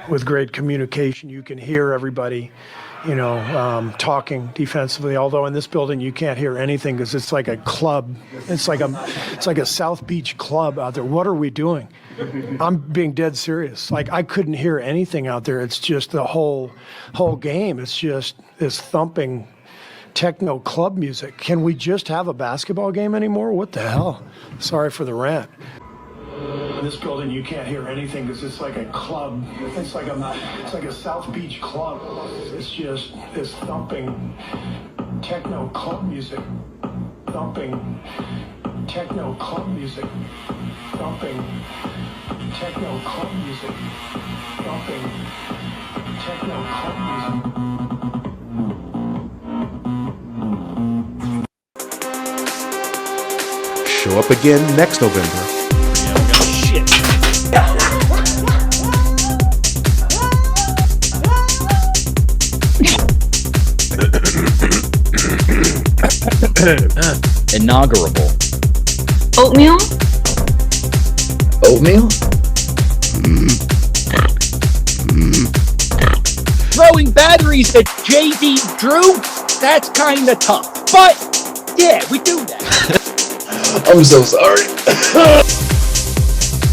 with great communication. You can hear everybody, talking defensively. Although in this building you can't hear anything because it's like a club. It's like a South Beach club out there. What are we doing? I'm being dead serious. Like, I couldn't hear anything out there. It's just the whole game. It's just this thumping techno club music. Can we just have a basketball game anymore? What the hell? Sorry for the rant. In this building, you can't hear anything because it's like a club. It's like a South Beach club. It's just this thumping techno club music. Thumping techno club music. Thumping techno club music. Thumping techno club music. Show up again next November. Shit. Inaugurable. Oatmeal? Oatmeal? Throwing batteries at JD Drew? That's kind of tough. But, yeah, we do that. I'm so sorry.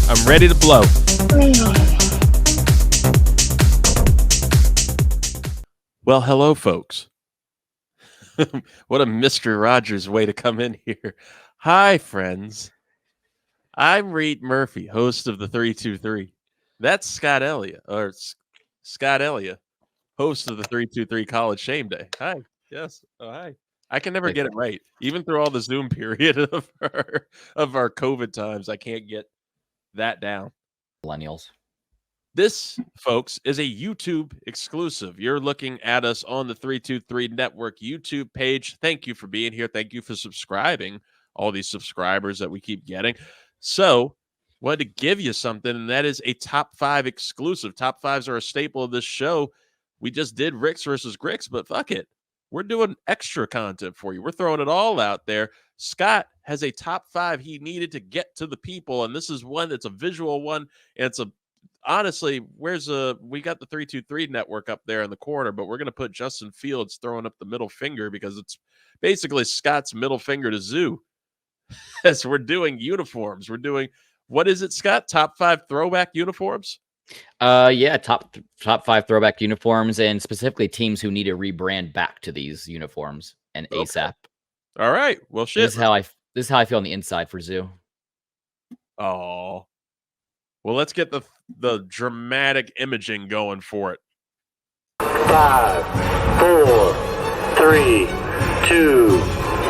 I'm ready to blow. Well, hello, folks. What a Mr. Rogers way to come in here. Hi, friends. I'm Reid Murphy, host of the 323. That's Scott Ellia, or Scott Ellia, host of the 323 College Shame Day. Hi. Yes. Oh, hi. I can never get it right. Even through all the Zoom period of our COVID times, I can't get that down. Millennials. This, folks, is a YouTube exclusive. You're looking at us on the 323 Network YouTube page. Thank you for being here. Thank you for subscribing, all these subscribers that we keep getting. So, wanted to give you something, and that is a top 5 exclusive. Top 5s are a staple of this show. We just did Ricks versus Gricks, but fuck it. We're doing extra content for you. We're throwing it all out there. Scott has a top 5 he needed to get to the people, and this is one that's a visual one, and it's a honestly, we got the 323 network up there in the corner, but we're going to put Justin Fields throwing up the middle finger because it's basically Scott's middle finger to Zoo. As we're doing uniforms. We're doing, what is it, Scott? Top 5 throwback uniforms? Yeah, top 5 throwback uniforms, and specifically teams who need to rebrand back to these uniforms and ASAP. All right. Well, shit. This is how I feel on the inside for Zoo. Oh. Well, let's get the dramatic imaging going for it. 5, 4, 3, 2,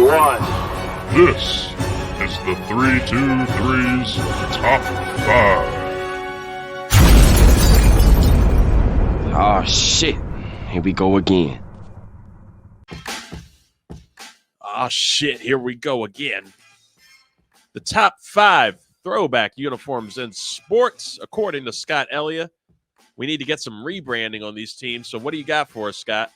1. This is the 323's Top 5. Oh, shit. Here we go again. Oh, shit. Here we go again. The top 5 throwback uniforms in sports, according to Scott Ellia. We need to get some rebranding on these teams. So what do you got for us, Scott?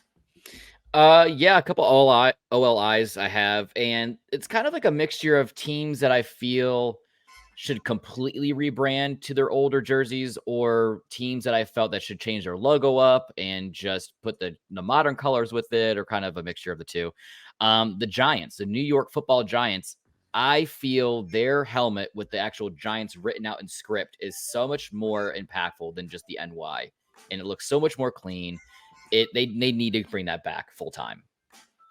Yeah, a couple OLIs I have, and it's kind of like a mixture of teams that I feel should completely rebrand to their older jerseys, or teams that I felt that should change their logo up and just put the modern colors with it, or kind of a mixture of the two. The Giants, the New York Football Giants, I feel their helmet with the actual Giants written out in script is so much more impactful than just the NY, and it looks so much more clean. They need to bring that back full time.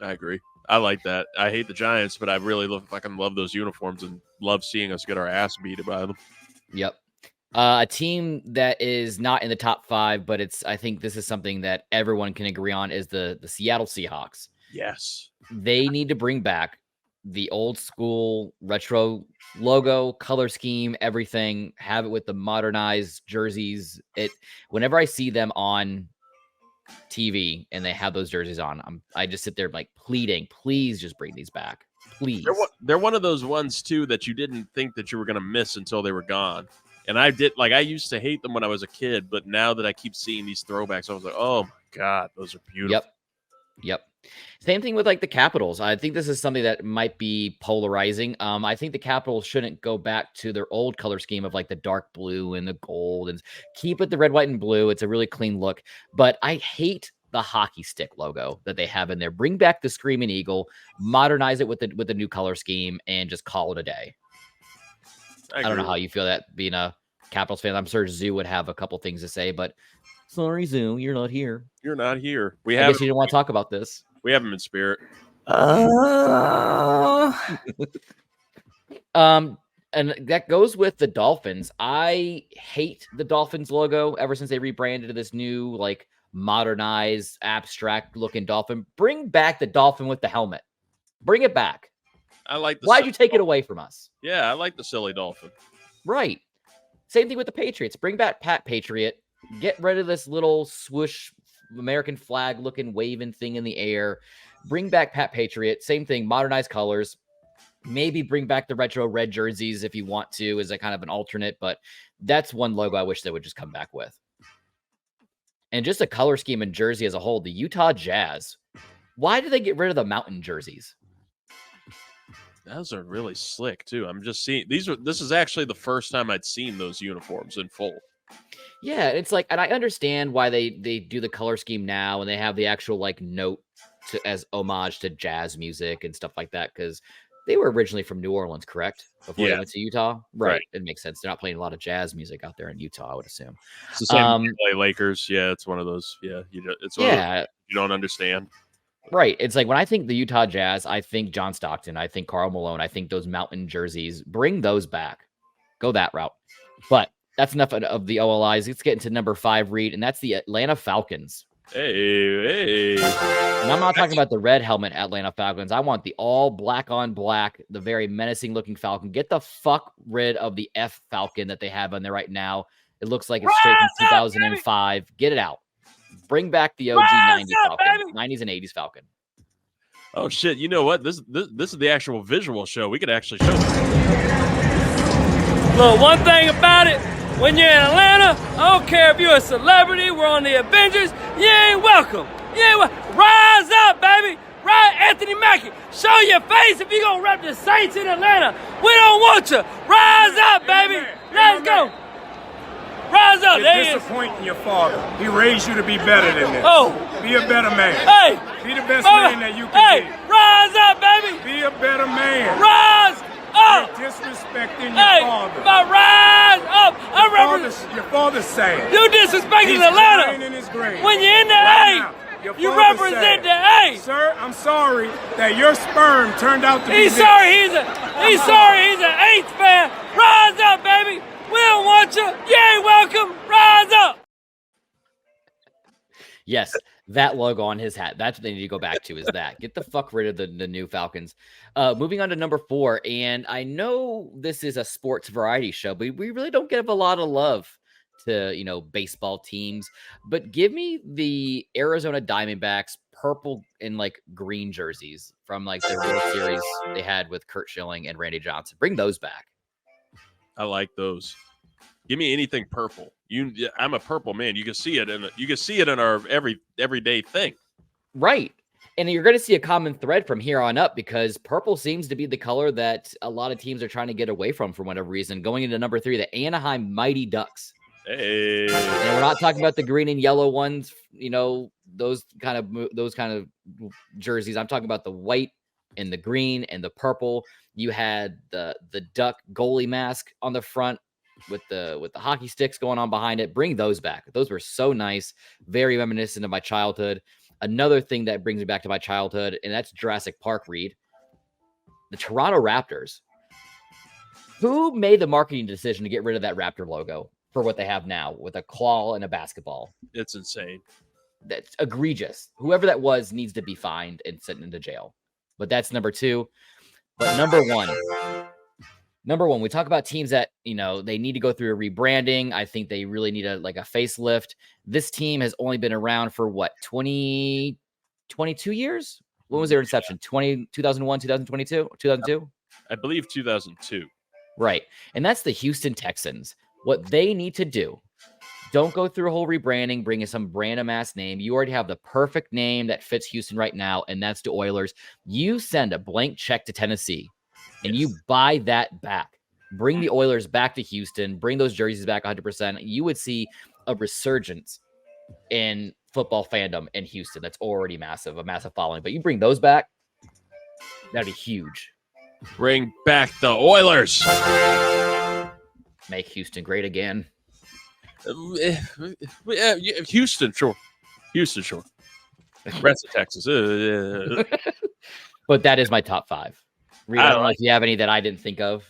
I agree. I like that. I hate the Giants, but I really love those uniforms and love seeing us get our ass beat by them. Yep. A team that is not in the top 5, but I think this is something that everyone can agree on, is the Seattle Seahawks. Yes. They need to bring back the old school retro logo, color scheme, everything. Have it with the modernized jerseys. Whenever I see them on TV and they have those jerseys on, I just sit there like pleading, please just bring these back, please. They're one of those ones too that you didn't think that you were going to miss until they were gone. And I used to hate them when I was a kid, but now that I keep seeing these throwbacks, I was like, oh my God, those are beautiful. Yep. Same thing with like the Capitals. I think this is something that might be polarizing. I think the Capitals shouldn't go back to their old color scheme of like the dark blue and the gold, and keep it the red, white, and blue. It's a really clean look. But I hate the hockey stick logo that they have in there. Bring back the Screaming Eagle, modernize it with the new color scheme, and just call it a day. I don't know how you feel that being a Capitals fan. I'm sure Zoo would have a couple things to say, but sorry, Zoo, you're not here. You're not here. I guess you didn't want to talk about this. We have him in spirit. And that goes with the Dolphins. I hate the Dolphins logo ever since they rebranded to this new, like, modernized, abstract looking dolphin. Bring back the dolphin with the helmet. Bring it back. I like. Why'd you take it away from us? Yeah, I like the silly dolphin. Right. Same thing with the Patriots. Bring back Pat Patriot. Get rid of this little swoosh American flag looking waving thing in the air. Bring back Pat Patriot. Same thing. Modernized colors. Maybe bring back the retro red jerseys if you want to, as a kind of an alternate. But that's one logo I wish they would just come back with. And just a color scheme in jersey as a whole. The Utah Jazz. Why did they get rid of the mountain jerseys? Those are really slick too. I'm just seeing this is actually the first time I'd seen those uniforms in full. Yeah, it's like, and I understand why they do the color scheme now, and they have the actual like note as homage to jazz music and stuff like that, because they were originally from New Orleans, correct? Before they went to Utah, right? It makes sense. They're not playing a lot of jazz music out there in Utah, I would assume. It's the same LA Lakers. Yeah, it's one of those. Yeah, it's one of those you don't understand. Right. It's like when I think the Utah Jazz, I think John Stockton, I think Karl Malone, I think those mountain jerseys. Bring those back. Go that route. But that's enough of the OLIs. Let's get into number 5, Reid, and that's the Atlanta Falcons. Hey. And I'm not talking about the red helmet Atlanta Falcons. I want the all black on black, the very menacing looking Falcon. Get the fuck rid of the F Falcon that they have on there right now. It looks like it's straight from 2005. Get it out. Bring back the OG 90s Falcon, 90s and 80s Falcon. Oh shit! You know what? This is the actual visual show. We could actually show this. Look, one thing about it, when you're in Atlanta, I don't care if you're a celebrity, we're on the Avengers, you ain't welcome. Rise up, baby. Right, Anthony Mackie. Show your face if you're gonna rep the Saints in Atlanta. We don't want you. Rise up, baby. Let's go. Rise up, You're disappointing your father. He raised you to be better than this. Oh. Be a better man. Hey. Be the best man that you can be. Rise up, baby. Be a better man. Rise up. You're disrespecting your father. But rise up. Your father's sad. You disrespecting Atlanta. He's in his grave. When you're in the right A, you represent the A. Sir, I'm sorry that your sperm turned out to be He's sorry he's an 8th fan. Rise up, baby. We don't want you. You ain't welcome. Rise up. Yes, that logo on his hat. That's what they need to go back to, is that. Get the fuck rid of the new Falcons. Moving on to number 4. And I know this is a sports variety show, but we really don't give a lot of love to, baseball teams. But give me the Arizona Diamondbacks purple and like green jerseys from like their World Series they had with Curt Schilling and Randy Johnson. Bring those back. I like those. Give me anything purple. I'm a purple man. You can see it in our everyday thing. Right. And you're going to see a common thread from here on up, because purple seems to be the color that a lot of teams are trying to get away from for whatever reason. Going into number 3, the Anaheim Mighty Ducks. Hey. And we're not talking about the green and yellow ones, those kind of jerseys. I'm talking about the white and the green and the purple. You had the duck goalie mask on the front with the hockey sticks going on behind it. Bring those back. Those were so nice, very reminiscent of my childhood. Another thing that brings me back to my childhood, and that's Jurassic Park, Reid. The Toronto Raptors. Who made the marketing decision to get rid of that Raptor logo for what they have now with a claw and a basketball? It's insane. That's egregious. Whoever that was needs to be fined and sent into jail. But that's number 2. But number one, we talk about teams that, they need to go through a rebranding. I think they really need a facelift. This team has only been around for 22 years? When was their inception? 2001, 2022, 2002? I believe 2002. Right. And that's the Houston Texans. What they need to do, Don't go through a whole rebranding, bring in some random ass name. You already have the perfect name that fits Houston right now, and that's the Oilers. You send a blank check to Tennessee, and you buy that back. Bring the Oilers back to Houston. Bring those jerseys back 100%. You would see a resurgence in football fandom in Houston. That's already massive, a massive following. But you bring those back, that'd be huge. Bring back the Oilers. Make Houston great again. Houston, sure. Houston, sure. Rest of Texas. But that is my top 5. Reid, I don't know if you have any that I didn't think of.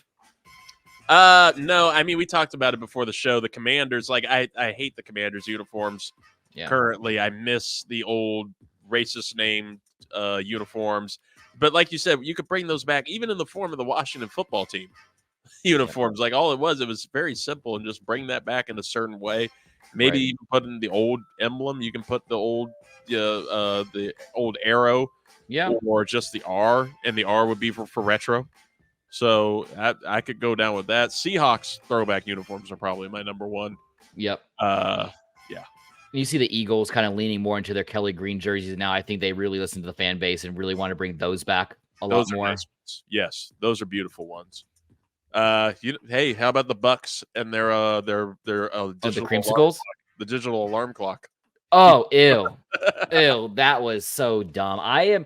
No, I mean, we talked about it before the show. The Commanders, like, I hate the Commanders uniforms. Currently. I miss the old racist named uniforms. But like you said, you could bring those back even in the form of the Washington football team uniforms. Like, all it was very simple, and just bring that back in a certain way. Maybe even put in the old emblem. You can put the old arrow, or just the R, and the R would be for retro. So I could go down with that. Seahawks throwback uniforms are probably my number one. Yep. Yeah. You see the Eagles kind of leaning more into their Kelly Green jerseys now. I think they really listen to the fan base and really want to bring those back a lot more. Nice ones. Yes, those are beautiful ones. Hey, how about the Bucks and their the digital creamsicles? The digital alarm clock. Oh, ew. Ew, that was so dumb.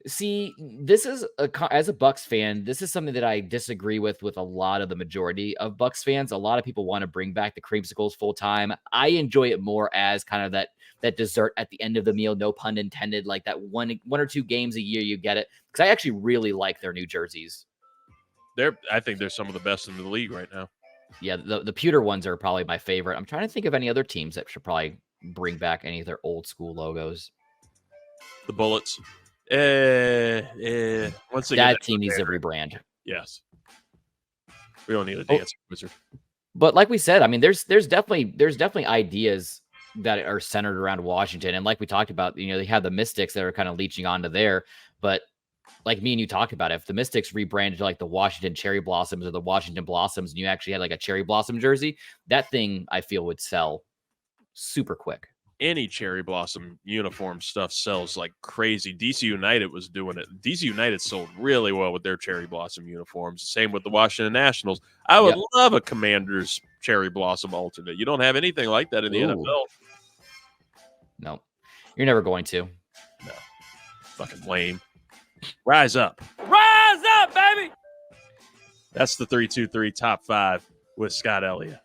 This is as a Bucks fan, this is something that I disagree with a lot of the majority of Bucks fans. A lot of people want to bring back the creamsicles full time. I enjoy it more as kind of that dessert at the end of the meal, no pun intended, like that one or two games a year you get it. Because I actually really like their new jerseys. I think they're some of the best in the league right now. Yeah, the pewter ones are probably my favorite. I'm trying to think of any other teams that should probably bring back any of their old school logos. The Bullets. Once again, that team needs to rebrand. Yes. We don't need a dancing wizard. But like we said, I mean, there's definitely ideas that are centered around Washington. And like we talked about, they have the Mystics that are kind of leeching onto there. But like me and you talked about, if the Mystics rebranded to like the Washington Cherry Blossoms or the Washington Blossoms, and you actually had like a Cherry Blossom jersey, that thing I feel would sell super quick. Any cherry blossom uniform stuff sells like crazy. DC United was doing it. DC United sold really well with their cherry blossom uniforms. Same with the Washington Nationals. I would love a Commanders cherry blossom alternate. You don't have anything like that in the NFL. No, you're never going to. No, fucking lame. Rise up. Rise up, baby. That's the 3-2-3 top 5 with Scott Ellia.